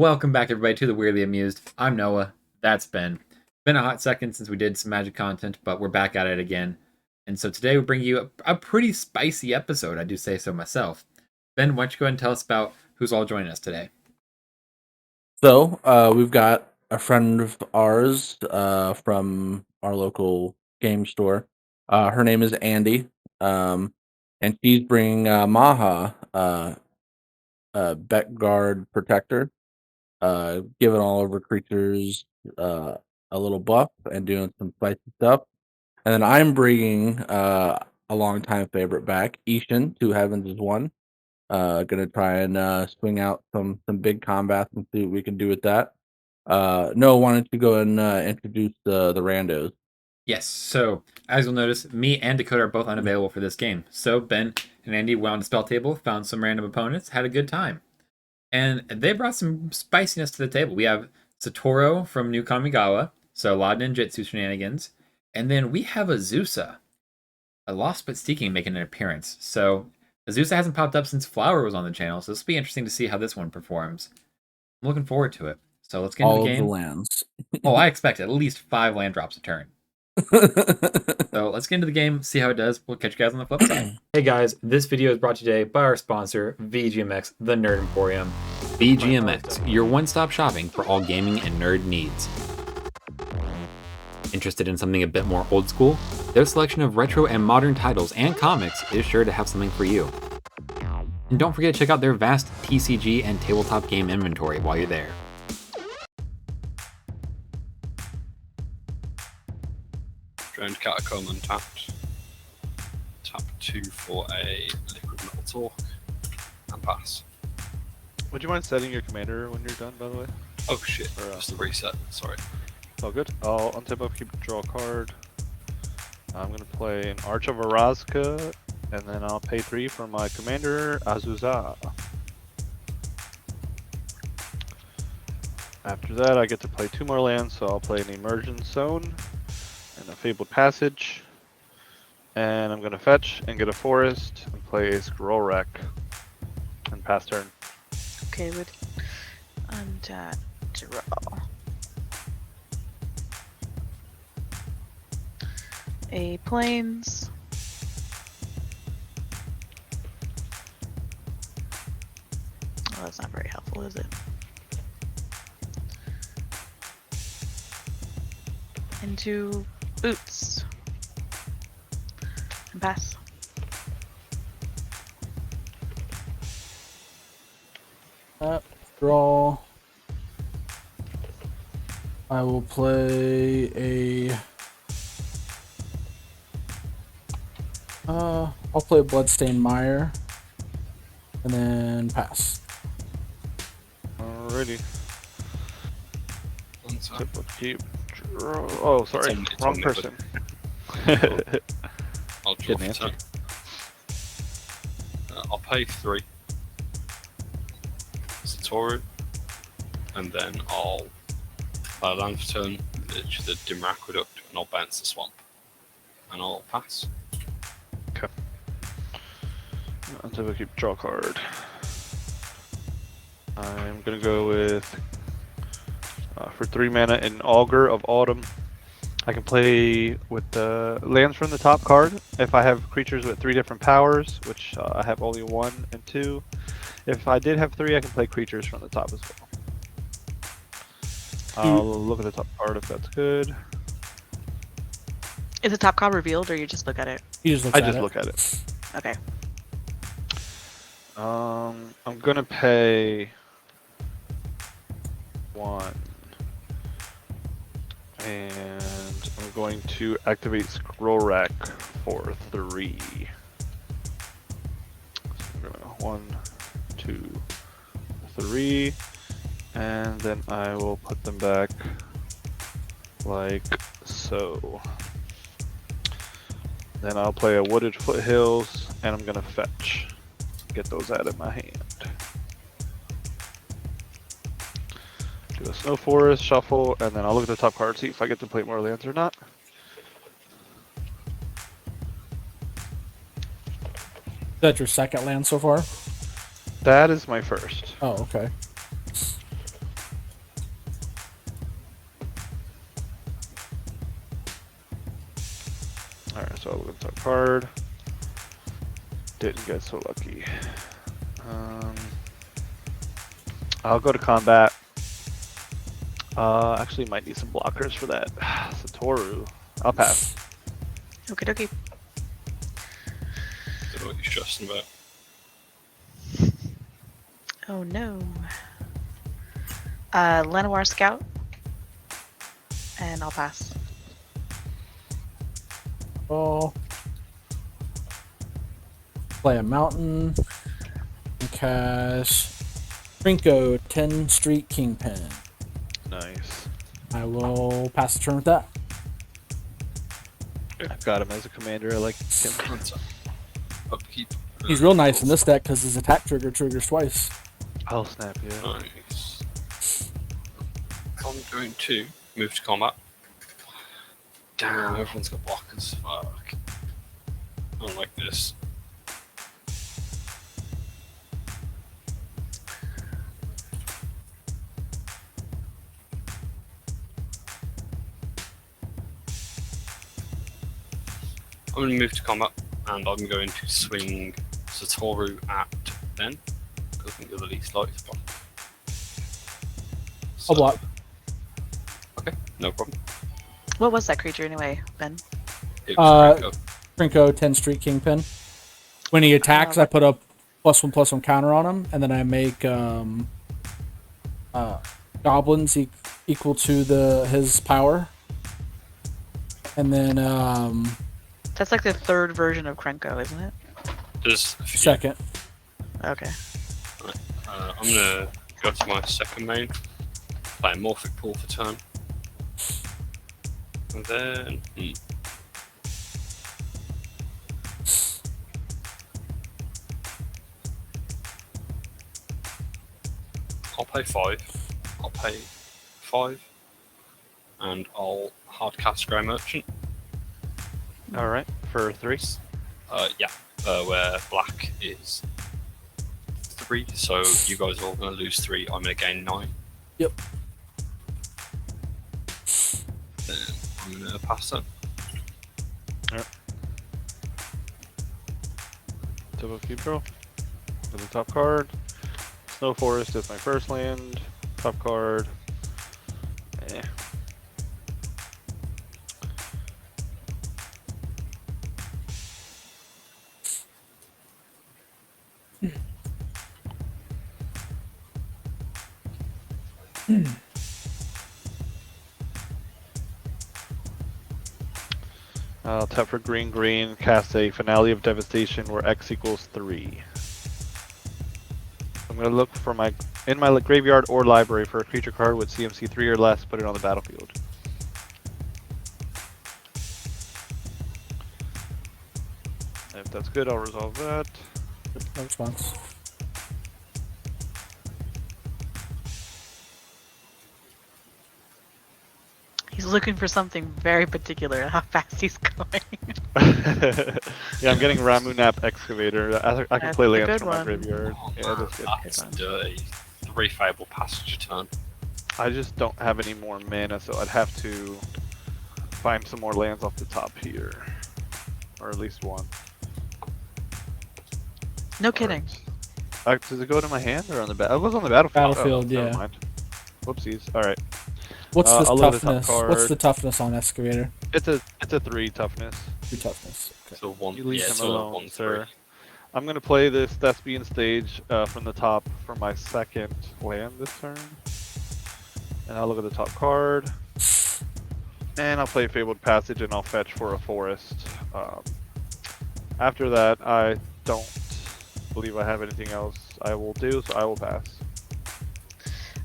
Welcome back, everybody, to the Weirdly Amused. I'm Noah. That's Ben. Been a hot second since we did some Magic content, but we're back at it again. And so today we bring you a pretty spicy episode, I do say so myself. Ben, why don't you go ahead and tell us about who's all joining us today? So, we've got a friend of ours from our local game store. Her name is Andy, and she's bringing Maja, Bet Guard Protector, giving all of her creatures a little buff and doing some spicy stuff. And then I'm bringing a longtime favorite back, Isshin, Two Heavens is One. Gonna try and swing out some big combats and see what we can do with that. Noah, why don't you go and introduce the randos? Yes, so as you'll notice, me and Dakota are both unavailable for this game. So Ben and Andy went on the spell table, found some random opponents, had a good time. And they brought some spiciness to the table. We have Satoru from New Kamigawa, so a lot of ninjutsu shenanigans. And then we have Azusa, a Lost but Seeking, making an appearance. So Azusa hasn't popped up since Flower was on the channel, so this will be interesting to see how this one performs. I'm looking forward to it. So let's get into All the of the game. lands. Oh, I expect at least 5 land drops a turn. So let's get into the game, see how it does. We'll catch you guys on the flip side. Hey guys, this video is brought today by our sponsor, VGMX, the Nerd Emporium. VGMX, your one-stop shopping for all gaming and nerd needs. Interested in something a bit more old school? Their selection of retro and modern titles and comics is sure to have something for you. And don't forget to check out their vast TCG and tabletop game inventory while you're there. Drowned Catacomb untapped. Tap 2 for a Liquid Metal Talk. And pass. Would you mind setting your commander when you're done, by the way? Oh shit, just the reset, sorry. All good. I'll untap up, draw a card. I'm going to play an Arch of Arazka, and then I'll pay 3 for my commander, Azusa. After that, I get to play 2 more lands, so I'll play an Emergence Zone and a Fabled Passage. And I'm going to fetch and get a Forest and play a Scroll Wreck and pass turn. Okay, would untap, draw. A plains. Oh, that's not very helpful, is it? Into boots. And pass. Draw. I will play a. I'll play a Bloodstained Mire, and then pass. Alrighty. Untap. Keep draw. Oh, sorry, wrong person. I'll draw Good for answer. 2. I'll pay 3. Satoru. And then I'll play a land for turn, which is the Dim Aqueduct, and I'll bounce the swamp. And I'll pass. Until we keep draw card. I'm gonna go with for 3 mana an Augur of Autumn. I can play with the lands from the top card if I have creatures with 3 different powers, which I have only 1 and 2. If I did have 3, I can play creatures from the top as well. I'll look at the top card if that's good. Is the top card revealed, or you just look at it? I just look at it. Okay. I'm gonna pay 1, and I'm going to activate Scroll Rack for 3. So I'm gonna 1, 2, 3, and then I will put them back like so. Then I'll play a Wooded Foothills, and I'm gonna fetch. Get those out of my hand. Do a Snow Forest, shuffle, and then I'll look at the top card, see if I get to play more lands or not. Is that your second land so far? That is my first. Oh, okay. Alright, so I'll look at the top card. Didn't get so lucky. I'll go to combat. Actually might need some blockers for that. Satoru. I'll pass. Okie dokie. Don't know what you're stressing about. Oh no. Lenoir Scout. And I'll pass. Oh. Play a mountain. And cast Trinko 10 Street Kingpin. Nice. I will pass the turn with that. I've got him as a commander. I like him. Upkeep. He's real nice in this deck because his attack trigger triggers twice. I'll snap you. Nice. I'm going to move to combat. Damn, everyone's got blockers. Fuck. I don't like this. I'm going to move to combat, and I'm going to swing Satoru at Ben, because I think you're the least likely to block. I'll block. Okay, no problem. What was that creature anyway, Ben? It was Draco. Trinko 10 Street Kingpin. When he attacks, I put a +1/+1 counter on him, and then I make goblins equal to his power. And then That's like the third version of Krenko, isn't it? There's a few. second. Okay. I'm going to go to my second main, play a Morphic Pool for turn. And then... I'll pay 5. I'll pay 5. And I'll hardcast Grey Merchant. Alright, for 3. Yeah, where black is 3, so you guys are all going to lose 3. I'm going to gain 9. Yep. Then I'm going to pass that. Double keep draw. To the top card. Snow Forest is my first land. Top card. Eh. I'll tap for green, cast a Finale of Devastation where X equals 3. I'm going to look for in my graveyard or library for a creature card with CMC 3 or less, put it on the battlefield. If that's good, I'll resolve that. No response. He's looking for something very particular. How fast he's going. Yeah, I'm getting Ramunap Excavator. I can That's play a lands good from my one. graveyard. Oh, Yeah, man, that's good. that's Good dirty. 3 Fable Passage a turn. I just don't have any more mana, so I'd have to find some more lands off the top here. Or at least one. No kidding. Does it go to my hand or on the it was on the battlefield. Battlefield, never yeah. mind. Whoopsies. Alright. What's the I'll load the top toughness? What's card. the toughness on Excavator? It's a 3 toughness. 3 toughness. Okay. So 1, You leave yeah, him so alone, 1, 3. sir. I'm gonna play this Thespian Stage from the top for my second land this turn. And I'll look at the top card. And I'll play Fabled Passage and I'll fetch for a forest. After that, I don't believe I have anything else I will do, so I will pass.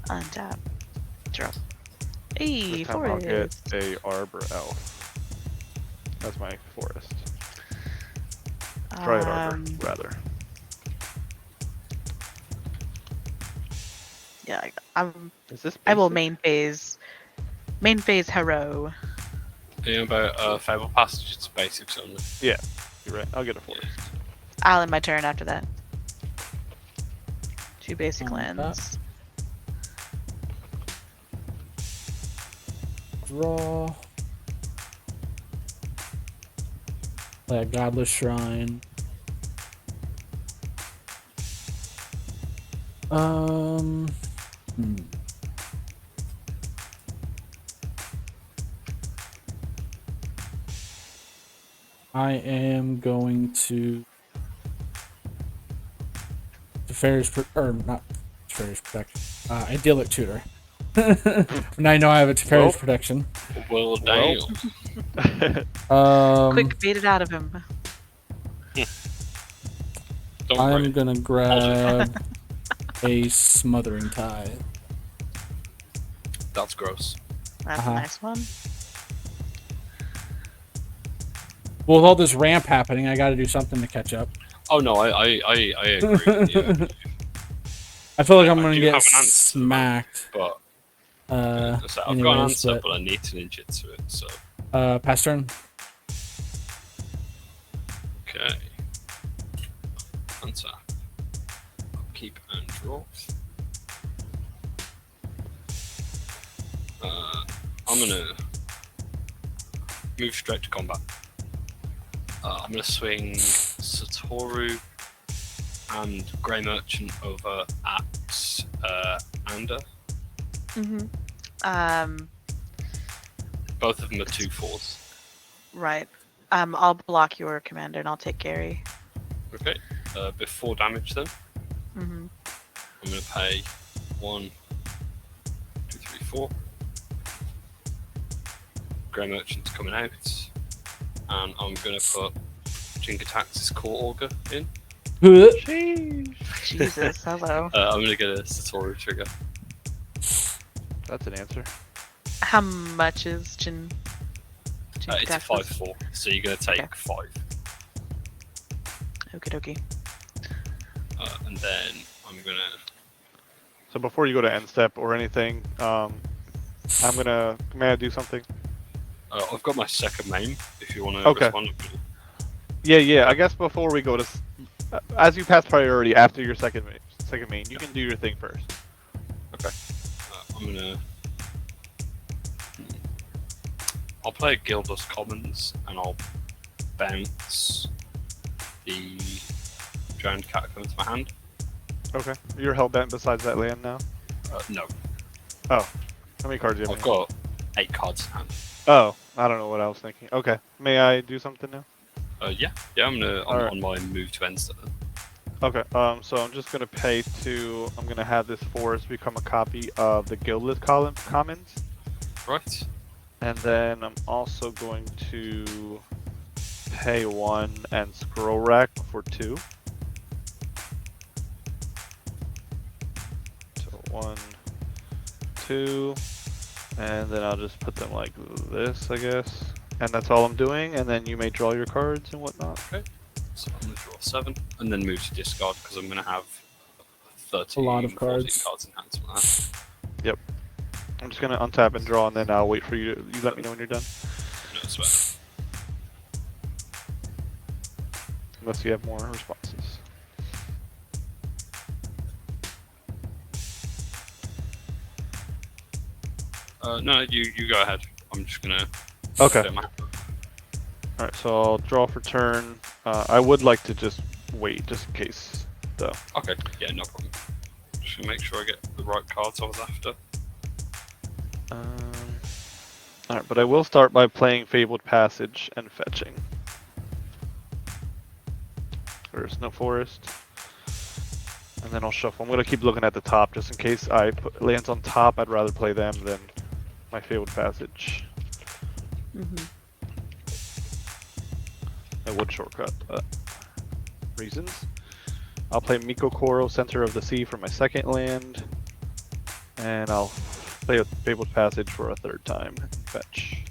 Untap. Draw. Hey, This time I'll get forest. a Arbor Elf. That's my forest. Dryad Arbor, rather. Yeah, I'm. Is this I will basic? main phase hero. You know about Fable Passage, it's basics only. Yeah, you're right. I'll get a forest. I'll end my turn after that. 2 basic Untap. lands. Draw. Play a Godless Shrine. Hmm. I am going to or not Teferi's Protection. Idyllic Tutor. And I know I have a Teferi's Well. Protection. Well, Well. damn. Quick, bait it out of him. Don't I'm worry. gonna grab a Smothering Tithe. That's gross. That's a nice one. Well, with all this ramp happening, I got to do something to catch up. Oh no, I agree with you. I feel like I'm I gonna do get have an answer, smacked. But so I've anyways, got an answer, but, but I need to ninjutsu it. So pass turn. okay. Answer. Upkeep and draw. I'm gonna move straight to combat. I'm gonna swing Satoru and Grey Merchant over at Anda. Both of them are 2/4s. Right. I'll block your commander and I'll take Gary. Okay. Before damage then. Mm-hmm. I'm gonna pay 1, 2, 3, 4. Grey Merchant's coming out, and I'm gonna put Jinkatax's Core Auger in. Jesus, hello. I'm gonna get a Satoru trigger. That's an answer. How much is Jin? It's a 5/4, so you're gonna take 5. Okie dokie. And then I'm gonna. So before you go to end step or anything, may I do something? I've got my second main. If you want to respond. Yeah. I guess before we go to, as you pass priority after your second main, you can do your thing first. Okay. I'm gonna. I'll play Gildus Commons and I'll bounce the Drowned Catacomb into my hand. Okay. You're hellbent besides that land now? No. Oh. How many cards do you have? I've got 8 cards in hand. Oh, I don't know what I was thinking. Okay. May I do something now? Yeah. I'm gonna on my move to end step then. Okay. So I'm just gonna pay to. I'm gonna have this forest become a copy of the Guildless Commons. Right. And then I'm also going to pay 1 and Scroll Rack for 2. So 1, 2, and then I'll just put them like this, I guess. And that's all I'm doing, and then you may draw your cards and whatnot. Okay. So I'm gonna draw 7, and then move to discard because I'm gonna have 13, a lot of 14 cards. cards in hand. Something like that. Yep. I'm just gonna untap and draw, and then I'll wait for you. You let me know when you're done. No, it's fine. Unless you have more responses. No, you go ahead. I'm just gonna. Okay. Get my... Alright, so I'll draw for turn. I would like to just wait, just in case, though. Okay, yeah, no problem. Just gonna make sure I get the right cards I was after. Alright, but I will start by playing Fabled Passage and fetching. There's no forest. And then I'll shuffle. I'm going to keep looking at the top just in case I put lands on top. I'd rather play them than my Fabled Passage. I would shortcut, but reasons. I'll play Miko Koro, Center of the Sea for my second land. And I'll play a Fabled Passage for a third time and fetch.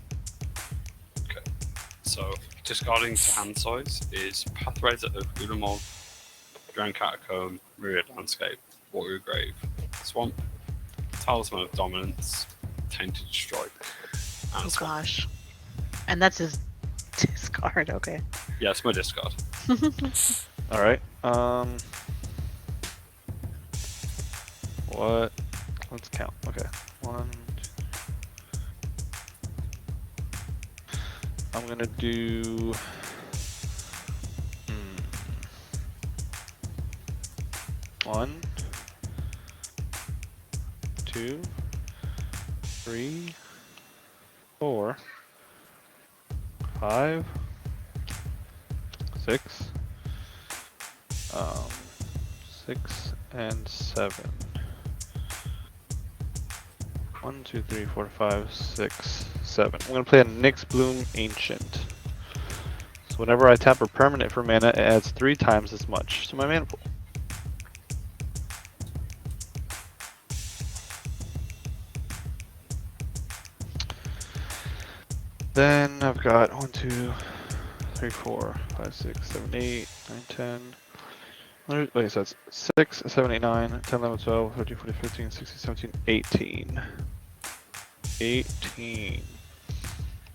Okay. So, discarding to hand size is Pathrazer of Ulamog, Drowned Catacomb, Myriad Landscape, Warrior Grave, Swamp, Talisman of Dominance, Tainted Strike, and Oh Swamp. gosh. And that's his discard, okay. Yeah, it's my discard. Alright, what? Let's count. Okay. 1, 2. I'm gonna do 1, 2, 3, 4, 5, 6, 6 and 7. 1, 2, 3, 4, 5, 6, 7. I'm gonna play a Nyx Bloom Ancient. So whenever I tap a permanent for mana, it adds 3 times as much to my mana pool. Then I've got 1, 2, 3, 4, 5, 6, 7, 8, 9, 10. Wait, so that's 6, 7, 8, 9, 10, 11, 12, 13, 14, 15, 16, 17, 18. 18.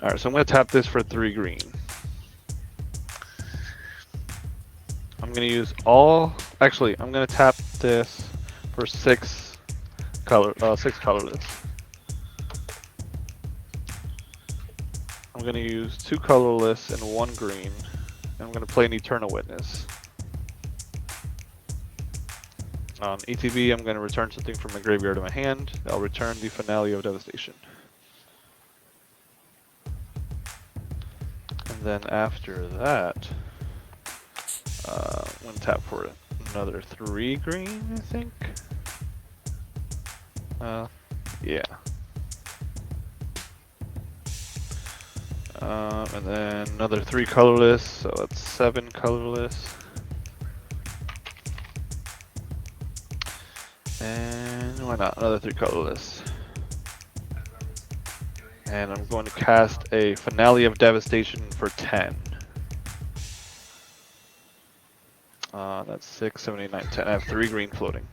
Alright, so I'm going to tap this for 3 green. I'm going to use all... Actually, I'm going to tap this for 6 colorless. I'm going to use 2 colorless and 1 green. And I'm going to play an Eternal Witness. On ETB, I'm going to return something from my graveyard to my hand. I'll return the Finale of Devastation. And then after that, I'm going to tap for another 3 green, I think. Yeah. And then another 3 colorless, so that's 7 colorless. And why not? Another 3 colorless. And I'm going to cast a Finale of Devastation for 10. That's 6, 7, 8, 9, 10. I have 3 green floating.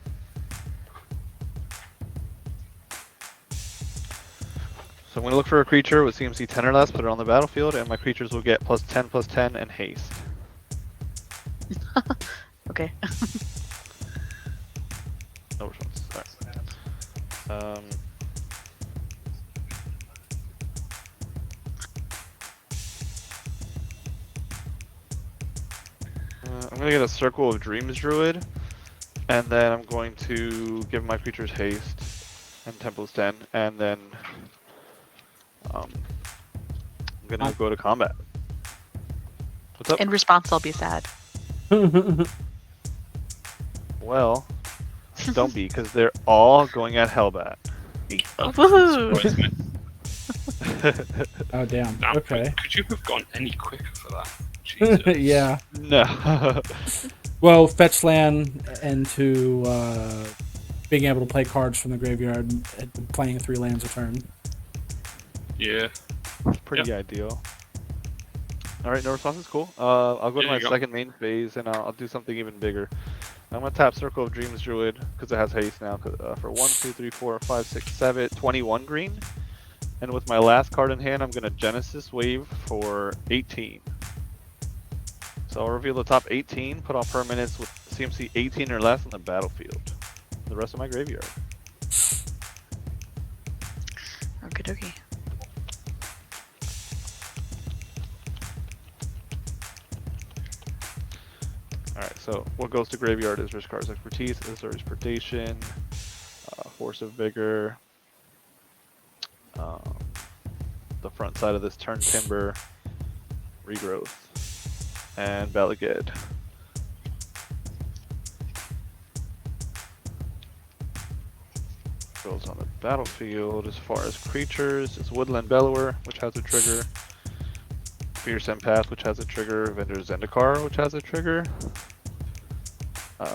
So I'm going to look for a creature with CMC 10 or less, put it on the battlefield, and my creatures will get +10/+10 and haste. Okay. No response. Alright. I'm going to get a Circle of Dreams Druid, and then I'm going to give my creatures haste and 10/10, and then I'm going to go to combat. What's up? In response, I'll be sad. Well, don't be, because they're all going at Hellbat. Woohoo! Oh damn. Damn, Okay. Could you have gone any quicker for that? Jesus. Yeah. No. Well, fetch land into being able to play cards from the graveyard, playing 3 lands a turn. Yeah. Pretty ideal. Alright, no response is cool. I'll go to There my you go. second main phase, and I'll do something even bigger. I'm going to tap Circle of Dreams Druid, because it has haste now, for 1, 2, 3, 4, 5, 6, 7, 21 green. And with my last card in hand, I'm going to Genesis Wave for 18. So I'll reveal the top 18, put all permanents with CMC 18 or less on the battlefield. The rest of my graveyard. Okie dokie. Alright, so what goes to graveyard is Rishkar's Expertise, Azur's Predation, Force of Vigor, the front side of this Turn Timber, Regrowth, and Balaged. Goes on the battlefield as far as creatures, it's Woodland Bellower, which has a trigger, Fierce Empath, which has a trigger, Vendor Zendikar, which has a trigger.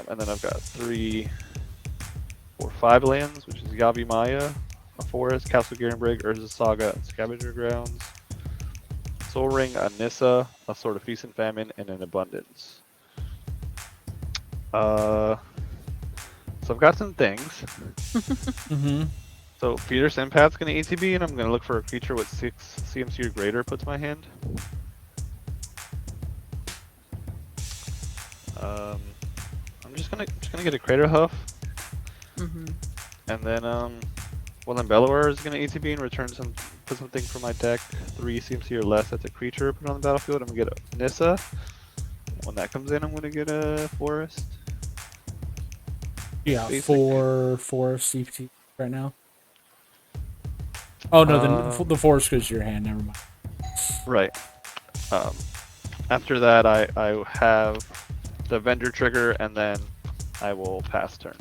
And then I've got 3 or 5 lands, which is Yavi Maya, a forest, Castle Garenbrig, Urza Saga, and Scavenger Grounds. Soul Ring, a Nissa, a Sword of Feast and Famine, and an Abundance. So I've got some things. Mm-hmm. So Fierce Empath's going to ETB, and I'm going to look for a creature with 6 CMC or greater put to my hand. I'm just gonna get a Crater Hoof, Mm-hmm. and then Woodland Bellower is gonna ETB and put something from my deck 3 CMC or less. That's a creature put on the battlefield. I'm gonna get a Nissa. When that comes in, I'm gonna get a Forest. Yeah, Basic. four CPT right now. Oh no, the forest goes to your hand. Never mind. Right. After that, I have the vendor trigger, and then I will pass turn.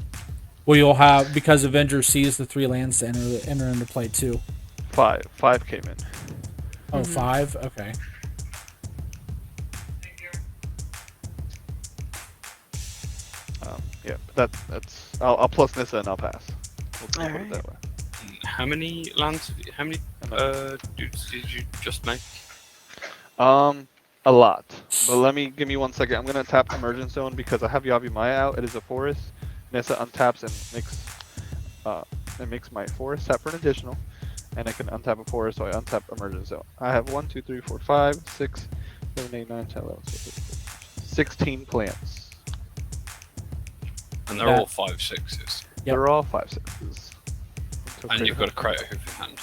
Well, you'll have, because Avenger sees the 3 lands to enter into play too. 5 came in. Oh, 5? Okay. Yeah, but that's. I'll plus Nissa and I'll pass. We'll put it Alright. that way. How many lands? How many dudes did you just make? A lot. But give me 1 second. I'm gonna tap Emergent Zone because I have Yavi Maya out. It is a forest. Nissa untaps and makes my forest tap for an additional, and I can untap a forest, so I untap Emergent Zone. I have 1, 2, 3, 4, 5, 6, 7, 8, 9, 10, 11, 12, 13, 14, 16 plants. And they're all 5/6s. Yep. They're all 5/6s. And you've got a Crate Hoof in hand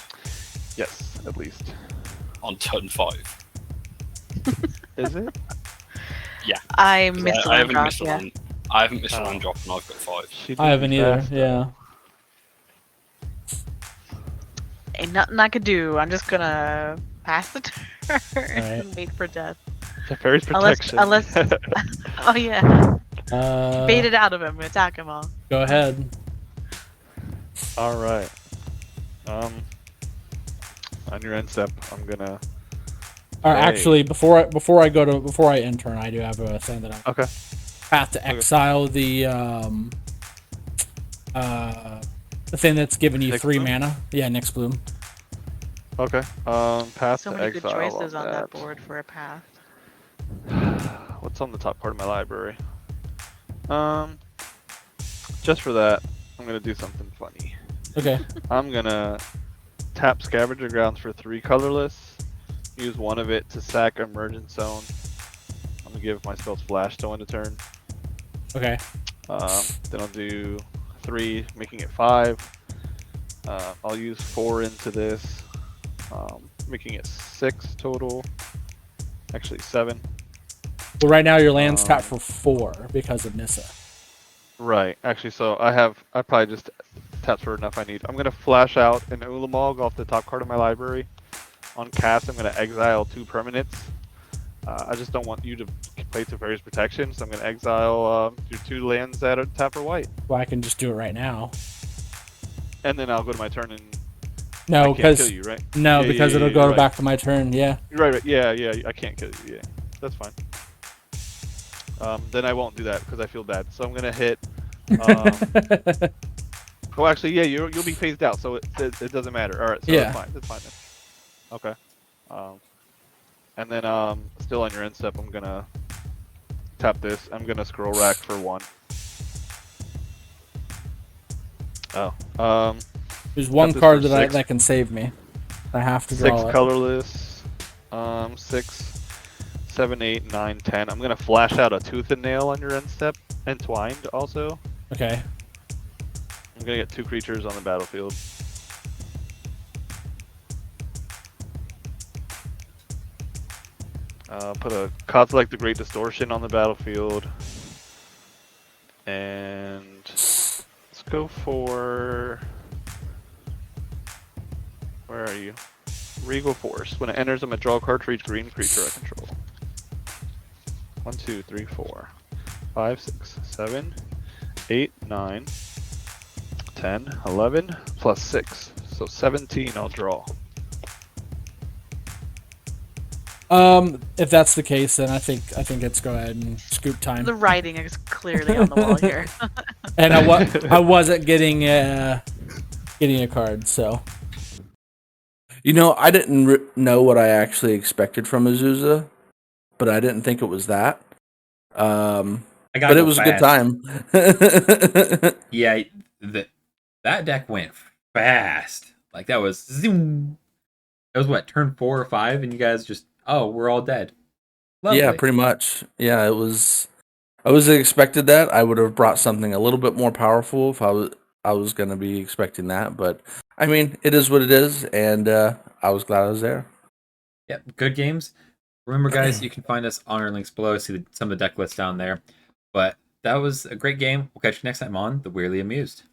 Yes, at least. on turn 5. Is it? Yeah. I missed I a haven't drop, missed a yeah. land. I haven't missed a Oh. land drop, and I've got 5. She I haven't did either. fast, Yeah. Ain't nothing I could do. I'm just gonna pass the turn Alright. and wait for death. Teferi's protection. Unless oh yeah, bait Uh, it out of him and attack him all. go ahead. All right. On your end step, I'm gonna. Or Hey. actually, before I intern, I do have a thing that I Okay. have to exile the thing that's giving you Nyx 3 Bloom? mana. Yeah, Nyx Bloom. Okay. Pass So to many good exile choices on that that. board for a path. What's on the top part of my library? Just for that, I'm gonna do something funny. Okay. I'm gonna tap Scavenger Grounds for 3 colorless. Use 1 of it to sack Emergent Zone. I'm gonna give my spells Flash to end a turn. Okay. Then I'll do 3, making it 5. I'll use 4 into this, making it 6 total. Actually 7. Well, right now your land's tapped for 4 because of Nissa. Right. Actually, so I probably just tapped for enough I need. I'm gonna flash out an Ulamog off the top card of my library. On cast, I'm gonna exile 2 permanents. I just don't want you to play Teferi's protection, so I'm gonna exile your 2 lands that are tap for white, Well, I can just do it right now. and then I'll go to my turn and No, I can't because kill you, right? no, Yeah, because yeah, it'll yeah, go you're back to my turn. Yeah. Right, right. Yeah, I can't kill you. Yeah, that's fine. Then I won't do that because I feel bad. So I'm gonna hit. Oh, actually, yeah, you'll be phased out, so it doesn't matter. All right, so Yeah. that's fine then. Okay. And then still on your end step, I'm gonna tap this. I'm gonna scroll rack for 1. Oh. There's one Tap this card for that 6. that can save me. I have to draw 6 it. colorless. 6, 7, 8, 9, 10. I'm gonna flash out a tooth and nail on your end step. Entwined also. Okay. I'm gonna get 2 creatures on the battlefield. Put a Kozilek the Great Distortion on the battlefield. And let's go for... Where are you? Regal Force. When it enters, I'm gonna draw a card for each green creature I control. 1, 2, 3, 4, 5, 6, 7, 8, 9, 10, 11, plus 6. So 17 I'll draw. If that's the case, then I think let's go ahead and scoop time. The writing is clearly on the wall here. And I wasn't getting a card, so You know, I didn't know what I actually expected from Azusa, but I didn't think it was that. But it was a good time. Yeah, that deck went fast. Like that was zoom. That was what, turn 4 or 5, and you guys just, oh, we're all dead. Lovely. Yeah, pretty much. Yeah, it was. I was expected that. I would have brought something a little bit more powerful if I was going to be expecting that. But I mean, it is what it is, and I was glad I was there. Yep, good games. Remember, guys, you can find us on our links below. See some of the deck lists down there. But that was a great game. We'll catch you next time on The Weirdly Amused.